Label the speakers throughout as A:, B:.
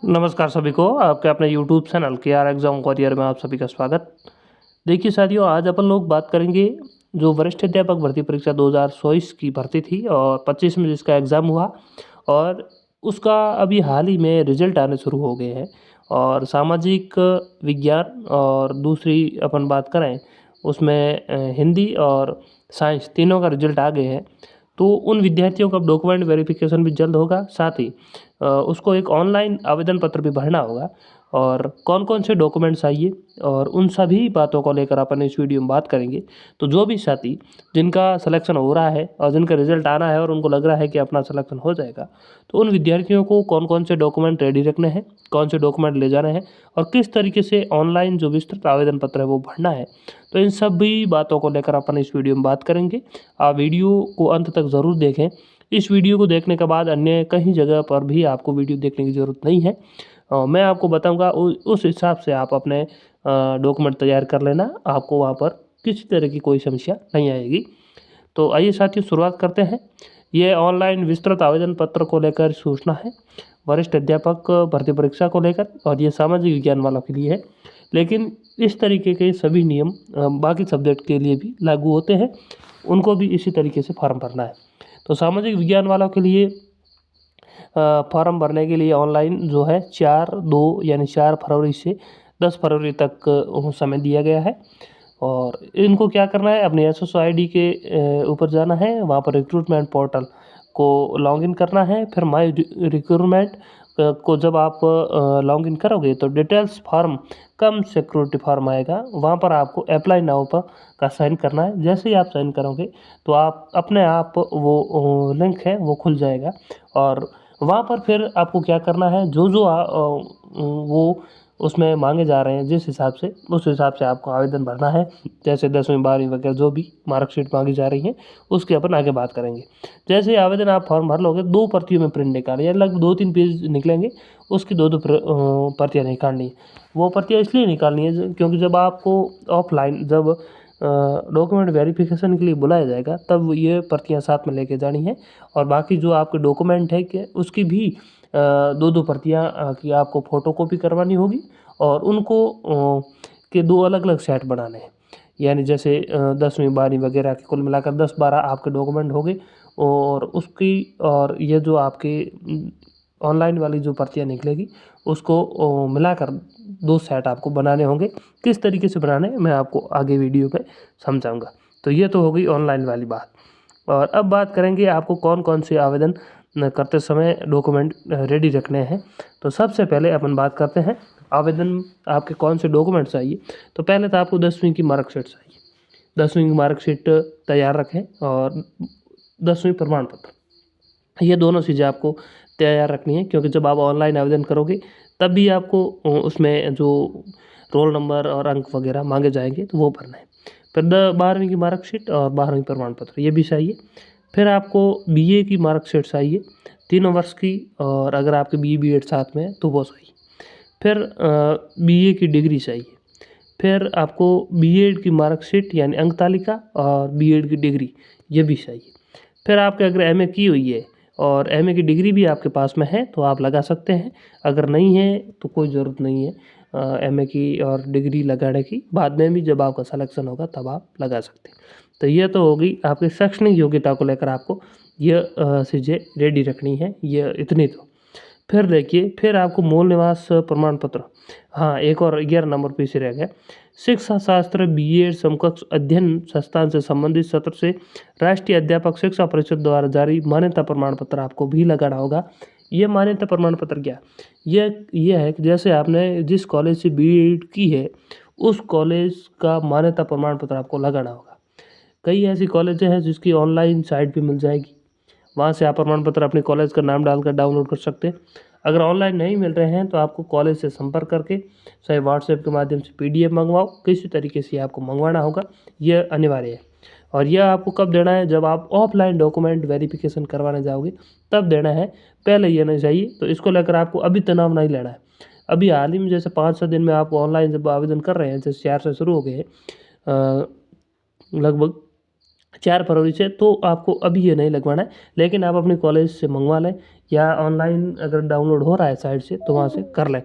A: नमस्कार सभी को, आपके अपने यूट्यूब चैनल के आर एग्जाम वॉरियर में आप सभी का स्वागत। देखिए साथियों, आज अपन लोग बात करेंगे जो वरिष्ठ अध्यापक भर्ती परीक्षा 2024 की भर्ती थी और 25 में जिसका एग्ज़ाम हुआ और उसका अभी हाल ही में रिजल्ट आने शुरू हो गए हैं। और सामाजिक विज्ञान और दूसरी अपन बात करें उसमें हिंदी और साइंस तीनों का रिजल्ट आ गए हैं। तो उन विद्यार्थियों का डॉक्यूमेंट वेरिफिकेशन भी जल्द होगा, साथ ही उसको एक ऑनलाइन आवेदन पत्र भी भरना होगा। और कौन-कौन से डॉक्यूमेंट्स चाहिए और उन सभी बातों को लेकर अपन इस वीडियो में बात करेंगे। तो जो भी साथी जिनका सिलेक्शन हो रहा है और जिनका रिज़ल्ट आना है और उनको लग रहा है कि अपना सिलेक्शन हो जाएगा, तो उन विद्यार्थियों को कौन-कौन से डॉक्यूमेंट रेडी रखने हैं, कौन से डॉक्यूमेंट ले जाने हैं और किस तरीके से ऑनलाइन जो विस्तृत आवेदन पत्र है वो भरना है। तो इन सभी बातों को लेकर अपन इस वीडियो में बात करेंगे। आप वीडियो को अंत तक ज़रूर देखें। इस वीडियो को देखने के बाद अन्य कहीं जगह पर भी आपको वीडियो देखने की ज़रूरत नहीं है। मैं आपको बताऊँगा उस हिसाब से आप अपने डॉक्यूमेंट तैयार कर लेना, आपको वहाँ पर किसी तरह की कोई समस्या नहीं आएगी। तो आइए साथियों, शुरुआत करते हैं। ये ऑनलाइन विस्तृत आवेदन पत्र को लेकर सूचना है, वरिष्ठ अध्यापक भर्ती परीक्षा को लेकर, और ये सामाजिक विज्ञान वालों के लिए है। लेकिन इस तरीके के सभी नियम बाकी सब्जेक्ट के लिए भी लागू होते हैं, उनको भी इसी तरीके से फॉर्म भरना है। तो सामाजिक विज्ञान वालों के लिए फॉर्म भरने के लिए ऑनलाइन जो है 4/2 यानी 4 फरवरी से 10 फरवरी तक समय दिया गया है। और इनको क्या करना है, अपनी एसएसओ आईडी के ऊपर जाना है, वहाँ पर रिक्रूटमेंट पोर्टल को लॉगिन करना है। फिर माय रिक्रूटमेंट को जब आप लॉगिन करोगे तो डिटेल्स फॉर्म कम सिक्योरिटी फॉर्म आएगा, वहाँ पर आपको अप्लाई नाउ पर का साइन करना है। जैसे ही आप साइन करोगे तो आप अपने आप वो लिंक है वो खुल जाएगा और वहाँ पर फिर आपको क्या करना है, जो वो उसमें मांगे जा रहे हैं जिस हिसाब से, उस हिसाब से आपको आवेदन भरना है। जैसे 10वीं 12वीं वगैरह जो भी मार्कशीट मांगी जा रही है उसकी अपन आगे बात करेंगे। जैसे ही आवेदन आप फॉर्म भर लोगे, 2 प्रतियों में प्रिंट निकालें, यानी लगभग 2-3 पेज निकलेंगे, उसकी 2-2 प्रतियाँ निकालनी है। वो प्रतियाँ इसलिए निकालनी है क्योंकि जब आपको ऑफलाइन जब डॉक्यूमेंट वेरिफिकेशन के लिए बुलाया जाएगा तब ये प्रतियाँ साथ में लेके जानी है। और बाकी जो आपके डॉक्यूमेंट है कि उसकी भी 2-2 प्रतियाँ की आपको फ़ोटोकॉपी करवानी होगी और उनको के 2 अलग-अलग सेट बनाने हैं। यानी जैसे 10वीं 12वीं वगैरह के कुल मिलाकर 10-12 आपके डॉक्यूमेंट हो गए और उसकी और ये जो आपके ऑनलाइन वाली जो प्रतियाँ निकलेगी उसको मिलाकर 2 सेट आपको बनाने होंगे। किस तरीके से बनाने हैं मैं आपको आगे वीडियो में समझाऊँगा। तो ये तो हो गई ऑनलाइन वाली बात। और अब बात करेंगे आपको कौन-कौन से आवेदन करते समय डॉक्यूमेंट रेडी रखने हैं। तो सबसे पहले अपन बात करते हैं आवेदन आपके कौन से डॉक्यूमेंट चाहिए। तो पहले तो आपको 10वीं की मार्कशीट चाहिए। 10वीं की मार्कशीट तैयार रखें और 10वीं प्रमाण पत्र, ये दोनों चीज़ें आपको तैयार रखनी है क्योंकि जब आप ऑनलाइन आवेदन करोगे तब भी आपको उसमें जो रोल नंबर और अंक वगैरह मांगे जाएंगे तो वो भरना है। फिर 12वीं की मार्कशीट और 12वीं प्रमाण पत्र ये भी चाहिए। फिर आपको बीए की मार्कशीट चाहिए 3 वर्ष की, और अगर आपके बीए बीएड साथ में है तो वो चाहिए। फिर बीए की डिग्री चाहिए। फिर आपको बीएड की मार्कशीट यानी अंक तालिका और बीएड की डिग्री ये भी चाहिए। फिर आपके अगर एमए की हुई है और एमए की डिग्री भी आपके पास में है तो आप लगा सकते हैं, अगर नहीं है तो कोई ज़रूरत नहीं है एमए की और डिग्री लगाने की। बाद में भी जब आपका सिलेक्शन होगा तब आप लगा सकते हैं। तो ये तो होगी आपकी शैक्षणिक योग्यता को लेकर आपको ये चीज़ें रेडी रखनी है, ये इतनी तो। फिर देखिए, फिर आपको मूल निवास प्रमाण पत्र, हाँ एक और 11 नंबर पीछे रह गया। शिक्षा शास्त्र बीएड समकक्ष अध्ययन संस्थान से संबंधित सत्र से राष्ट्रीय अध्यापक शिक्षा परिषद द्वारा जारी मान्यता प्रमाण पत्र आपको भी लगाना होगा। ये मान्यता प्रमाण पत्र क्या, ये है कि जैसे आपने जिस कॉलेज से बीएड की है उस कॉलेज का मान्यता प्रमाण पत्र आपको लगाना होगा। कई ऐसी कॉलेजें हैं जिसकी ऑनलाइन साइट भी मिल जाएगी, वहाँ से आप प्रमाण पत्र अपने कॉलेज का नाम डालकर डाउनलोड कर सकते हैं। अगर ऑनलाइन नहीं मिल रहे हैं तो आपको कॉलेज से संपर्क करके चाहे व्हाट्सएप के माध्यम से पीडीएफ मंगवाओ, किसी तरीके से आपको मंगवाना होगा, यह अनिवार्य है। और यह आपको कब देना है, जब आप ऑफलाइन डॉक्यूमेंट वेरिफिकेशन करवाने जाओगे तब देना है, पहले ये नहीं चाहिए। तो इसको लेकर आपको अभी तनाव नहीं लेना है। अभी हाल ही में जैसे 5-6 दिन में आप ऑनलाइन जब आवेदन कर रहे हैं, जैसे 4 से शुरू हो गए लगभग 4 फरवरी से, तो आपको अभी ये नहीं लगवाना है। लेकिन आप अपने कॉलेज से मंगवा लें या ऑनलाइन अगर डाउनलोड हो रहा है साइट से तो वहाँ से कर लें।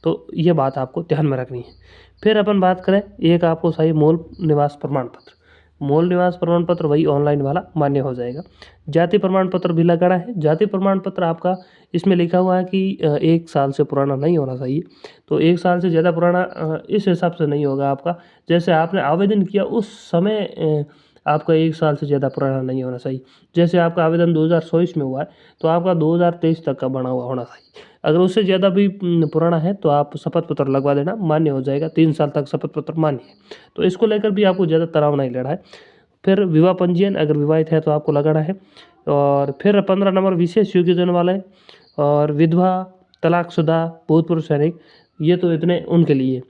A: तो ये बात आपको ध्यान में रखनी है। फिर अपन बात करें, एक आपको चाहिए मूल निवास प्रमाण पत्र। मूल निवास प्रमाण पत्र वही ऑनलाइन वाला मान्य हो जाएगा। जाति प्रमाण पत्र भी लगाना है। जाति प्रमाण पत्र आपका इसमें लिखा हुआ है कि 1 साल से पुराना नहीं होना चाहिए। तो 1 साल से ज़्यादा पुराना इस हिसाब से नहीं होगा आपका, जैसे आपने आवेदन किया उस समय आपका 1 साल से ज़्यादा पुराना नहीं होना चाहिए। जैसे आपका आवेदन 2024 में हुआ है तो आपका 2023 तक का बना हुआ होना चाहिए। अगर उससे ज़्यादा भी पुराना है तो आप शपथ पत्र लगवा देना, मान्य हो जाएगा। 3 साल तक शपथ पत्र मान्य है। तो इसको लेकर भी आपको ज़्यादा तनाव नहीं लेना है। फिर विवाह पंजीयन, अगर विवाहित है तो आपको लगाना है। और फिर 15 नंबर विशेष योग्यजन वाले और विधवा, तलाकशुदा, भूतपूर्व सैनिक, ये तो इतने उनके लिए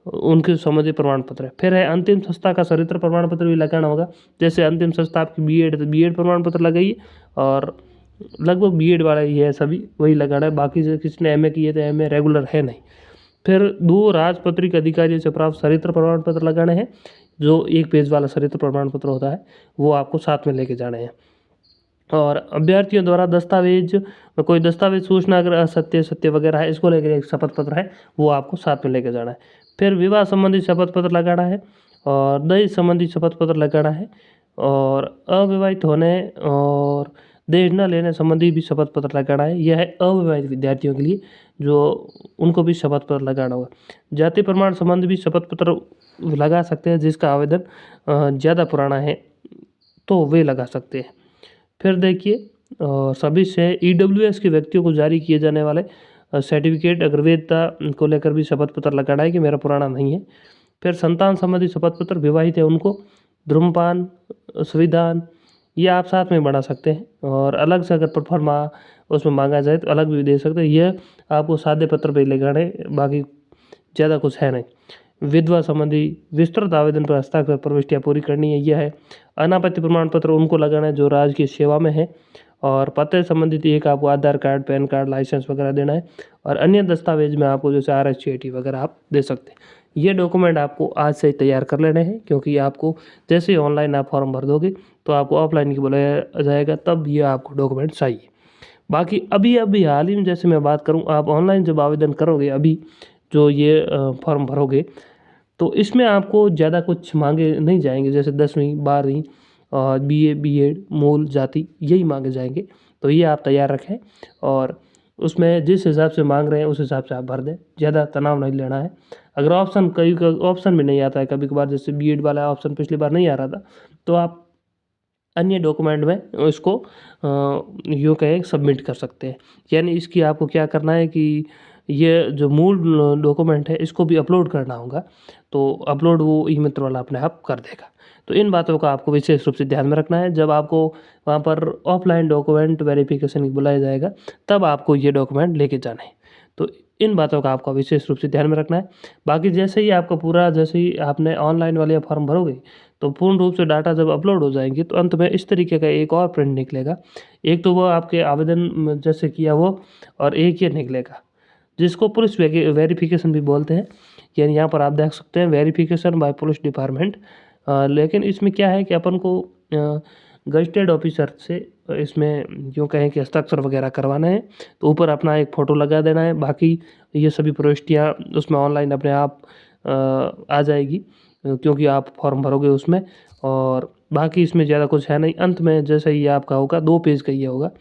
A: उनके संबंधित प्रमाण पत्र है। फिर है अंतिम संस्था का चरित्र प्रमाण पत्र भी लगाना होगा। जैसे अंतिम संस्था आपकी बीएड, तो बीएड प्रमाण पत्र लगाइए, और लगभग बीएड वाला ही है, सभी वही लगाना है। बाकी जो किसी ने एमए की है तो एमए रेगुलर है नहीं। फिर 2 राजपत्रित अधिकारियों से प्राप्त चरित्र प्रमाण पत्र लगाने हैं। जो 1 पेज वाला चरित्र प्रमाण पत्र होता है वो आपको साथ में लेके जाने हैं। और अभ्यर्थियों द्वारा दस्तावेज, कोई दस्तावेज सूचना अगर असत्य सत्य वगैरह है, इसको लेकर एक शपथ पत्र है वो आपको साथ में लेके जाना है। फिर विवाह संबंधी शपथ पत्र लगाना है, और दहेज संबंधी शपथ पत्र लगाना है, और अविवाहित होने और दहेज न लेने संबंधी भी शपथ पत्र लगाना है। यह है अविवाहित विद्यार्थियों के लिए, जो उनको भी शपथ पत्र लगाना होगा। जाति प्रमाण संबंधी भी शपथ पत्र लगा सकते हैं, जिसका आवेदन ज़्यादा पुराना है तो वे लगा सकते हैं। फिर देखिए, सभी से ईडब्ल्यूएस के व्यक्तियों को जारी किए जाने वाले सर्टिफिकेट, अगर वैधता को लेकर भी शपथ पत्र लगाना है कि मेरा पुराना नहीं है। फिर संतान संबंधी शपथ पत्र, विवाहित है उनको, धूम्रपान, संविधान, ये आप साथ में बना सकते हैं। और अलग से अगर प्रोफार्मा उसमें मांगा जाए तो अलग भी दे सकते हैं। यह आपको सादे पत्र पे लगाने, बाकी ज़्यादा कुछ है नहीं। विधवा संबंधी विस्तृत आवेदन पर हस्ताक्षर प्रविष्टियाँ पूरी करनी है, यह है। अनापत्ति प्रमाण पत्र उनको लगाना है जो राजकीय सेवा में है। और पते संबंधित एक आपको आधार कार्ड, पैन कार्ड, लाइसेंस वगैरह देना है। और अन्य दस्तावेज में आपको जैसे RSCT वगैरह आप दे सकते हैं। ये डॉक्यूमेंट आपको आज से ही तैयार कर लेने हैं, क्योंकि आपको जैसे ही ऑनलाइन आप फॉर्म भर दोगे तो आपको ऑफलाइन की बुलाया जाएगा, तब ये आपको डॉक्यूमेंट चाहिए। बाकी अभी हाल ही में जैसे मैं बात करूँ, आप ऑनलाइन जब आवेदन करोगे, अभी जो ये फॉर्म भरोगे, तो इसमें आपको ज़्यादा कुछ मांगे नहीं जाएंगे। जैसे 10वीं 12वीं और BA BEd, मूल, जाति, यही मांगे जाएंगे। तो ये आप तैयार रखें, और उसमें जिस हिसाब से मांग रहे हैं उस हिसाब से आप भर दें, ज़्यादा तनाव नहीं लेना है। अगर ऑप्शन कई ऑप्शन भी नहीं आता है कभी कभार, जैसे BEd वाला ऑप्शन पिछली बार नहीं आ रहा था, तो आप अन्य डॉक्यूमेंट में इसको यूँ कहें सबमिट कर सकते हैं। यानी इसकी आपको क्या करना है कि ये जो मूल डॉक्यूमेंट है इसको भी अपलोड करना होगा। तो अपलोड वो ई-मित्र वाला अपने आप कर देगा। तो इन बातों का आपको विशेष रूप से ध्यान में रखना है। जब आपको वहाँ पर ऑफलाइन डॉक्यूमेंट वेरिफिकेशन बुलाया जाएगा, तब आपको ये डॉक्यूमेंट लेके जाना है। तो इन बातों का आपको विशेष रूप से ध्यान में रखना है। बाकी जैसे ही आपका पूरा, जैसे ही आपने ऑनलाइन वाले फॉर्म भरोगे, तो पूर्ण रूप से डाटा जब अपलोड हो जाएंगे तो अंत में इस तरीके का एक और प्रिंट निकलेगा। एक तो वो आपके आवेदन में जैसे किया वो, और एक ये निकलेगा जिसको पुलिस वेरिफिकेशन भी बोलते हैं। यानी यहाँ पर आप देख सकते हैं वेरिफिकेशन बाय पुलिस डिपार्टमेंट। लेकिन इसमें क्या है कि अपन को गजटेड ऑफिसर से इसमें यूँ कहें कि हस्ताक्षर वगैरह करवाना है, तो ऊपर अपना एक फ़ोटो लगा देना है। बाकी ये सभी प्रविष्टियाँ उसमें ऑनलाइन अपने आप आ जाएगी, क्योंकि आप फॉर्म भरोगे उसमें। और बाकी इसमें ज़्यादा कुछ है नहीं। अंत में जैसे ये आपका होगा 2 पेज का ये होगा,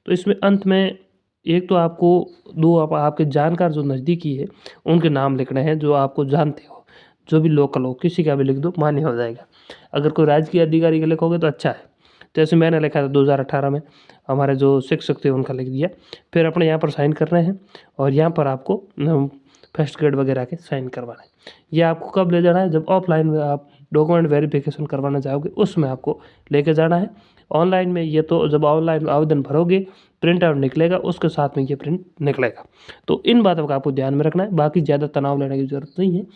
A: तो इसमें अंत में एक तो आपको 2 आपके जानकार जो नज़दीकी है उनके नाम लिखने हैं, जो आपको जानते हो, जो भी लोकल हो, किसी का भी लिख दो, मान्य हो जाएगा। अगर कोई राजकीय अधिकारी का लिखोगे तो अच्छा है। जैसे मैंने लिखा था 2018 में, हमारे जो शिक्षक थे उनका लिख दिया। फिर अपने यहाँ पर साइन करने हैं, और यहाँ पर आपको फर्स्ट ग्रेड वगैरह के साइन करवाना है। ये आपको कब ले जाना है? जब ऑफलाइन में आप डॉक्यूमेंट वेरिफिकेशन करवाना चाहोगे उसमें आपको लेके जाना है। ऑनलाइन में ये तो जब ऑनलाइन आवेदन भरोगे प्रिंट आउट निकलेगा, उसके साथ में ये प्रिंट निकलेगा। तो इन बातों का आपको ध्यान में रखना है। बाकी ज़्यादा तनाव लेने की ज़रूरत नहीं है।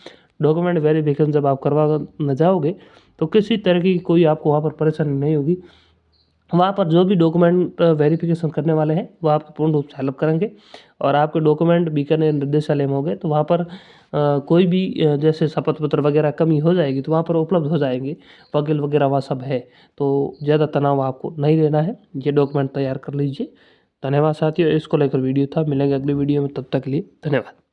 A: डॉक्यूमेंट वेरिफिकेशन जब आप करवा न जाओगे तो किसी तरह की कोई आपको वहाँ पर परेशानी नहीं होगी। वहाँ पर जो भी डॉक्यूमेंट वेरिफिकेशन करने वाले हैं वो आपकी पूर्ण रूप से हेल्प करेंगे। और आपके डॉक्यूमेंट बीकानेर निर्देशालय में हो गए तो वहाँ पर कोई भी जैसे शपथ पत्र वगैरह कमी हो जाएगी तो वहाँ पर उपलब्ध हो जाएंगे। वकील वगैरह वहाँ सब है, तो ज़्यादा तनाव आपको नहीं लेना है। ये डॉक्यूमेंट तैयार कर लीजिए। धन्यवाद साथियों, इसको लेकर वीडियो था। मिलेंगे अगली वीडियो में, तब तक के लिए धन्यवाद।